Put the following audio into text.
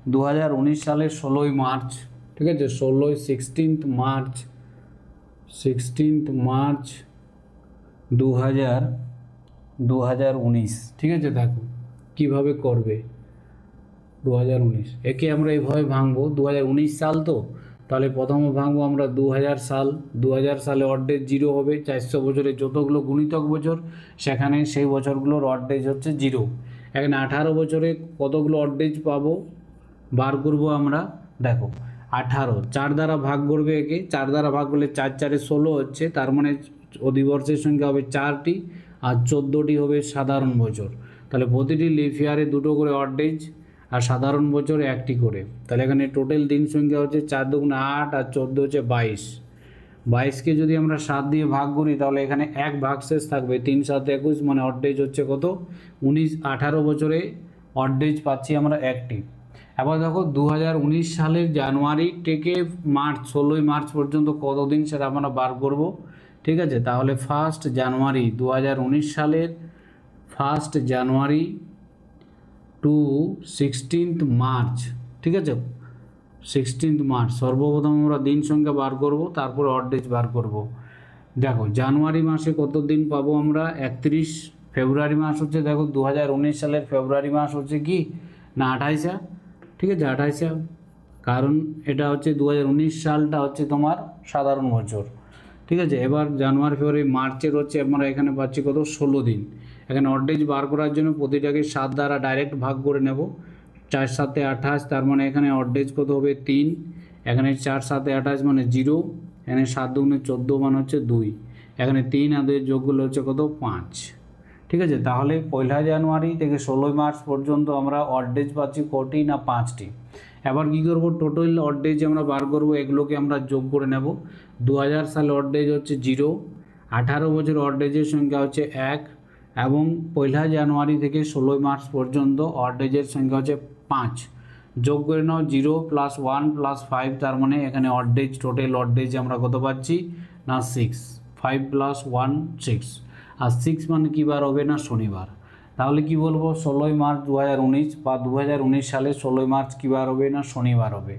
2019 সালের 16ই মার্চ, ঠিক আছে, 16 মার্চ 2019, ঠিক আছে। দেখো কিভাবে করবে 2019, একে আমরা এইভাবে ভাঙবো। 2019 সাল তো, তাহলে প্রথমে ভাঙবো আমরা 2000 সাল। 2000 সালে অড ডেজ 0 হবে। 400 বছরে যতগুলো গুণিতক বছর সেখানে সেই বছরগুলোর অড ডেজ হচ্ছে 0। এখানে 18 বছরে কতগুলো অড ডেজ পাবো বার করবো আমরা। দেখো 18 4 দ্বারা ভাগ করবে, একে 4 দ্বারা ভাগ করলে 4 4 16 হচ্ছে, তার মানে অধিবর্ষের সংখ্যা হবে 4টি, আর 14টি হবে সাধারণ বছর। তাহলে প্রতিটি লিপ ইয়ারে 2টো করে অড ডেজ, আর সাধারণ বছর 1টি করে। তাহলে এখানে টোটাল দিন সংখ্যা হচ্ছে 4 দুগুণ 8 আর 14 হচ্ছে 22। 22কে যদি আমরা 7 দিয়ে ভাগ করি তাহলে এখানে 1 ভাগশেষ থাকবে, 3 7 21, মানে অড ডেজ হচ্ছে কত 19। 18 বছরে অড ডেজ পাচ্ছি আমরা 1টি। এবার দেখো 2019 সালের জানুয়ারি থেকে মার্চ 16ই মার্চ পর্যন্ত কতদিন সেটা আমরা বার করব, ঠিক আছে। তাহলে 1 জানুয়ারি 2019 সালের 1 জানুয়ারি টু 16 মার্চ, ঠিক আছে, 16 মার্চ সর্বপ্রথম আমরা দিন সংখ্যা বার করব, তারপর অড ডেজ বার করব। দেখো জানুয়ারি মাসে কত দিন পাবো আমরা 31। ফেব্রুয়ারি মাস হচ্ছে, দেখো 2019 সালের ফেব্রুয়ারি মাস হচ্ছে কি না 28, ঠিক আছে, 28, কারণ এটা হচ্ছে 2019 সালটা হচ্ছে তোমার সাধারণ বছর, ঠিক আছে। এবার জানুয়ারি ফেব্রুয়ারি মার্চের হচ্ছে আমরা এখানে পাচ্ছি কত 16 দিন। এখানে অড ডেজ বার করার জন্য প্রতিটাকে 7 দ্বারা ডাইরেক্ট ভাগ করে নেব। 4 7 28, তার মানে এখানে অড ডেজ কত হবে 3। এখানে 4 7 28 মানে 0। এখানে 7 দুগুণে 14 মানে হচ্ছে 2। এখানে 3 আর 2 যোগ করলে হচ্ছে কত 5, ঠিক আছে। তাহলে 1 জানুয়ারি থেকে 16 মার্চ পর্যন্ত আমরা অড ডেজ পাচ্ছি কটি না 5টি। এবার কী করবো, টোটাল অড ডেজ আমরা বার করবো, এগুলোকে আমরা যোগ করে নেব। 2000 সালে অড ডেজ হচ্ছে 0, 18 বছর অড ডেজের সংখ্যা হচ্ছে 1, এবং 1 জানুয়ারি থেকে 16 মার্চ পর্যন্ত অড ডেজের সংখ্যা হচ্ছে 5। যোগ করে নাও 0 + 1 + 5, তার মানে এখানে odd days total odd days আমরা কত পাচ্ছি না 6। 5 + 1 6, আর 6 মানে কী বার হবে না শনিবার। তাহলে কি বলবো 16 মার্চ 2019 বা 2019 সালে 16 মার্চ কী বার হবে না শনিবার হবে।